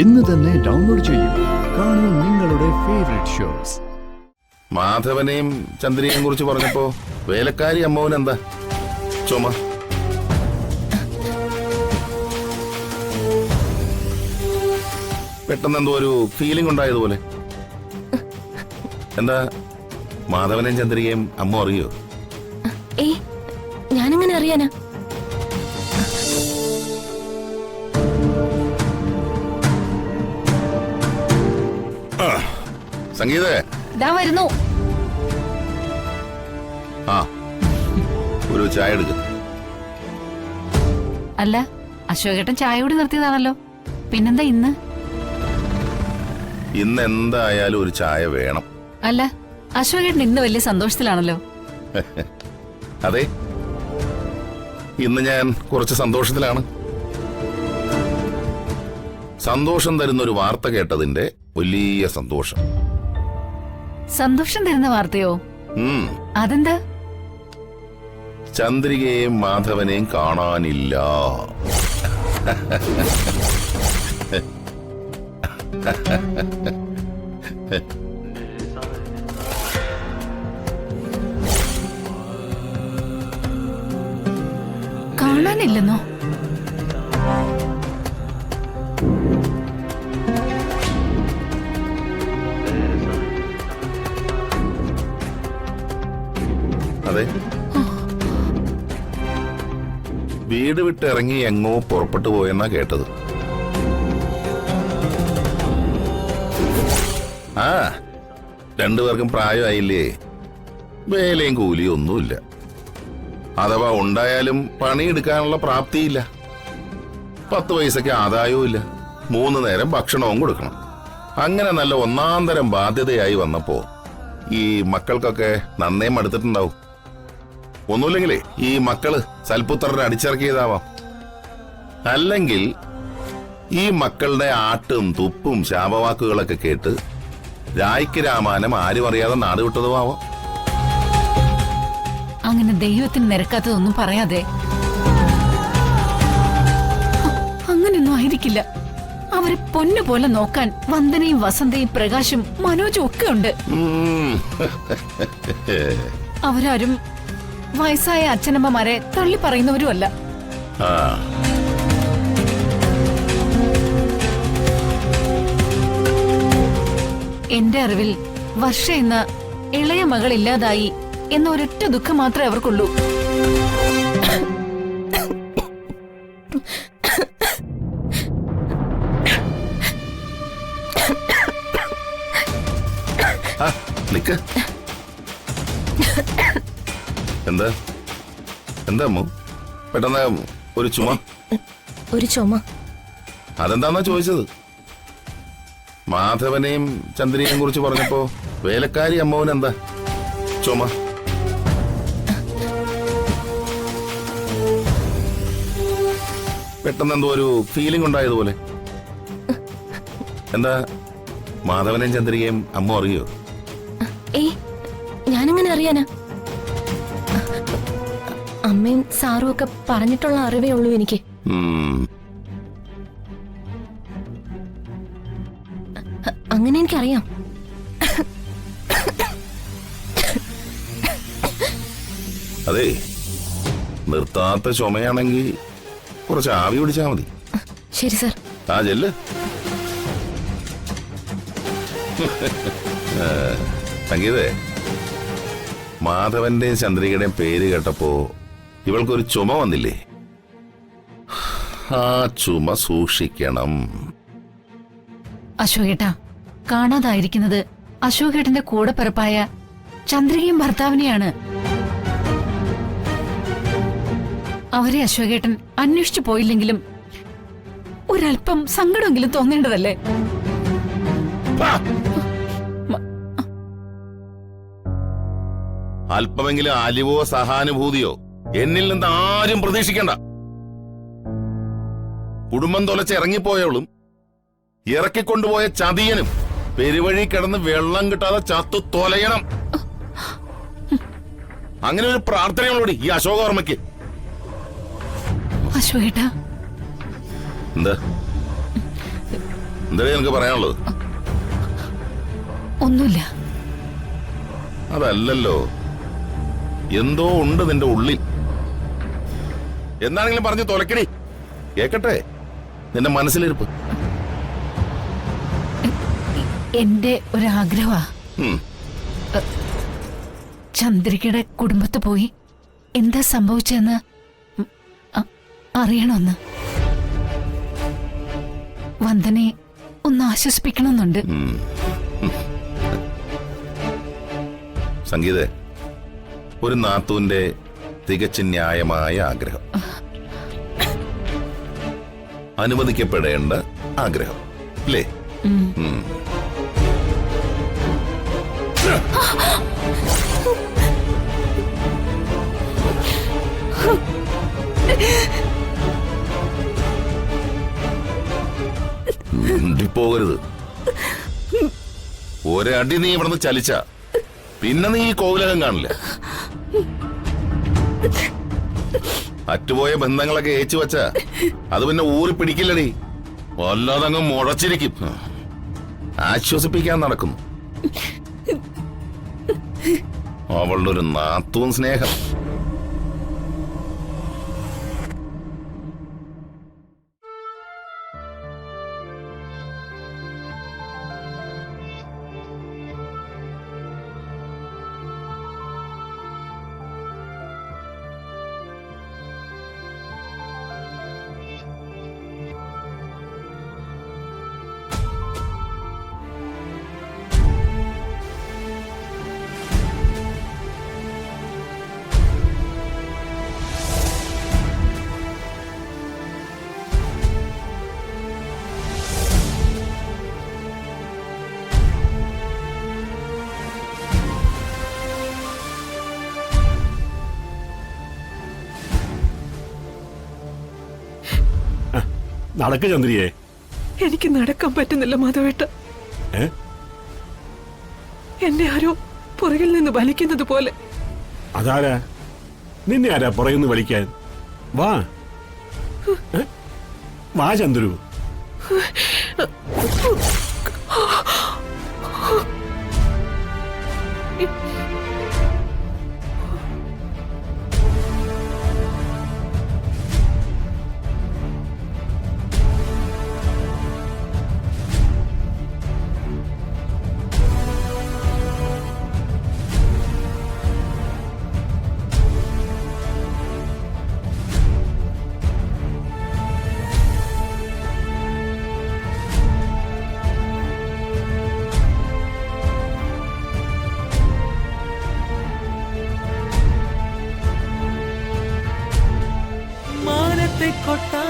ഇന്ന് തന്നെ ഡൗൺലോഡ് ചെയ്യൂ. കാണൂ നിങ്ങളുടെ ഫേവറേറ്റ് ഷോസ്. മാധവനെയും ചന്ദ്രികയെയും കുറിച്ച് പറഞ്ഞപ്പോ വേലക്കാരി അമ്മവൻ എന്താ ചുമ? പെട്ടെന്ന് എന്തോ ഒരു ഫീലിംഗ് ഉണ്ടായതുപോലെ. എന്താ മാധവനെയും ചന്ദ്രികയും അമ്മ അറിയോ? ഞാനെങ്ങനെ അറിയാനാ? സംഗീതേ, വരുന്നു. ആ ഒരു ചായ എടുക്ക. അല്ല, അശോകേട്ടൻ ചായ കൂടി നിർത്തിയതാണല്ലോ, പിന്നെന്താ ഇന്ന്? ഇന്ന് എന്തായാലും ഒരു ചായ വേണം. അല്ല, അശോകേട്ടൻ ഇന്ന് വലിയ സന്തോഷത്തിലാണല്ലോ. അതെ, ഇന്ന് ഞാൻ കുറച്ച് സന്തോഷത്തിലാണ്. സന്തോഷം തരുന്നൊരു വാർത്ത കേട്ടതിന്റെ വലിയ സന്തോഷം. സന്തോഷം തരുന്ന വാർത്തയോ? അതെന്താ? ചന്ദ്രികയെയും മാധവനെയും കാണാനില്ല. കാണാനില്ലെന്നോ? അതെ, വീട് വിട്ട് ഇറങ്ങി എങ്ങോ പുറപ്പെട്ടു പോയെന്നാ കേട്ടത്. ആ, രണ്ടുപേർക്കും പ്രായമായില്ലേ, വേലയും കൂലിയും ഒന്നുമില്ല. അഥവാ ഉണ്ടായാലും പണിയെടുക്കാനുള്ള പ്രാപ്തിയില്ല. 10 പൈസയ്ക്ക് ആദായവും ഇല്ല. 3 നേരം ഭക്ഷണവും കൊടുക്കണം. അങ്ങനെ നല്ല ഒന്നാം തരം ബാധ്യതയായി വന്നപ്പോ ഈ മക്കൾക്കൊക്കെ നന്നേ മടുത്തിട്ടുണ്ടാവും. ഒന്നുമില്ലെങ്കിലേ ഈ മക്കള് സൽപുത്രനെ അടിച്ചിറക്കിയതാവാം. അല്ലെങ്കിൽ ഈ മക്കളുടെ ആട്ടും തുപ്പും ശാപവാക്കുകളൊക്കെ കേട്ട് രായ്ക്ക് രാമാനം ആരും അറിയാതെ നാട് വിട്ടതുമാവാം. അങ്ങനെ ദൈവത്തിന് നിരക്കാത്തതൊന്നും പറയാതെ. അങ്ങനെയൊന്നും ആയിരിക്കില്ല. അവരെ പൊന്നുപോലെ നോക്കാൻ വന്ദനയും വസന്തയും പ്രകാശും മനോജും ഒക്കെ ഉണ്ട്. അവരാരും വയസ്സായ അച്ഛനമ്മമാരെ തള്ളി പറയുന്നവരുമല്ല. എന്റെ അറിവിൽ വർഷ എന്ന ഇളയ മകൾ ഇല്ലാതായി എന്ന ഒരൊറ്റ ദുഃഖം മാത്രമേ അവർക്കുള്ളൂ. നിക്ക്. എന്താ എന്താ അമ്മു പെട്ടെന്ന് ഒരു ചുമ? ഒരു ചുമ? അതെന്താന്നാ ചോദിച്ചത്. മാധവനെയും ചന്ദ്രികയെയും കുറിച്ച് പറഞ്ഞപ്പോ വേലക്കാരി അമ്മവൻ എന്താ ചുമ? പെട്ടെന്ന് എന്തോ ഒരു ഫീലിംഗ് ഉണ്ടായതുപോലെ. എന്താ മാധവനെയും ചന്ദ്രികയും അമ്മ അറിയോ? ഞാനെങ്ങനെ അറിയാനാ? അമ്മയും സാറും ഒക്കെ പറഞ്ഞിട്ടുള്ള അറിവേ ഉള്ളൂ എനിക്ക്. അങ്ങനെ എനിക്കറിയാം. അതെ, നിർത്താത്ത ചുമയാണെങ്കിൽ കുറച്ച് ആവി പിടിച്ചാ മതി. ശരി സാർ. ആ ചെല്ല്. സംഗീതേ, മാധവന്റെയും ചന്ദ്രികയുടെയും പേര് കേട്ടപ്പോ ഇവൾക്കൊരു ചുമ വന്നില്ലേ? ആ ചുമ സൂക്ഷിക്കണം. അശോകേട്ടാ, കാണാതായിരിക്കുന്നത് അശോകേട്ടന്റെ കൂടെ പിറപ്പായ ചന്ദ്രികയും ഭർത്താവിനെയാണ്. അവരെ അശോകേട്ടൻ അന്വേഷിച്ചു പോയില്ലെങ്കിലും ഒരല്പം സങ്കടമെങ്കിലും തോന്നേണ്ടതല്ലേ? അല്പമെങ്കിലും അലിവോ സഹാനുഭൂതിയോ എന്നിൽ നിന്ന് ആരും പ്രതീക്ഷിക്കണ്ട. കുടുംബം തൊലച്ച് ഇറങ്ങിപ്പോയവളും ഇറക്കിക്കൊണ്ടുപോയ ചതിയനും പെരുവഴി കിടന്ന് വെള്ളം കിട്ടാതെ ചത്തു തൊലയണം. അങ്ങനെ ഒരു പ്രാർത്ഥനയോടി ഈ അശോകവർമ്മയ്ക്ക്. അശോകേട്ടാ, എന്താ എന്താ നിനക്ക് പറയാനുള്ളത്? ഒന്നുമില്ല. അതല്ലല്ലോ, എന്തോ ഉണ്ട് നിന്റെ ഉള്ളിൽ. എന്താണെങ്കിലും പറഞ്ഞു തൊലക്കടി, കേക്കട്ടെ നിന്റെ മനസ്സിലിരിപ്പ്. എന്റെ ഒരാഗ്രഹമാ, ഉം. ചന്ദ്രികയുടെ കുടുംബത്ത് പോയി എന്താ സംഭവിച്ചെന്ന് അറിയണമെന്ന്. വന്ദനെ ഒന്ന് ആശ്വസിപ്പിക്കണമെന്നുണ്ട്. സംഗീതേ, ഒരു നാത്തൂന്റെ തികച്ചും ന്യായമായ ആഗ്രഹം, അനുവദിക്കപ്പെടേണ്ട ആഗ്രഹം അല്ലേ? പോകരുത്. ഒരടി നീ ഇവിടുന്ന് ചലിച്ച പിന്നെ നീ ഈ കോവിലകം കാണില്ല. അറ്റുപോയ ബന്ധങ്ങളൊക്കെ ഏച്ചു വച്ച അത് പിന്നെ ഊറി പിടിക്കില്ലടി, വല്ലാതെ അങ്ങ് മുഴച്ചിരിക്കും. ആശ്വസിപ്പിക്കാൻ നടക്കുന്നു അവളുടെ ഒരു നാത്തൂൻ സ്നേഹം. നടക്ക് ചന്ദ്രിയെ. എനിക്ക് നടക്കാൻ പറ്റുന്നില്ല മാധവേട്ട. എന്നെ ആരോ പുറകിൽ നിന്ന് വലിക്കുന്നത് പോലെ. അതാരാ? നിന്നെ ആരാ പുറകിൽ വലിക്കാൻ? വാ വാ ചന്ദ്രു. കൊട്ടാ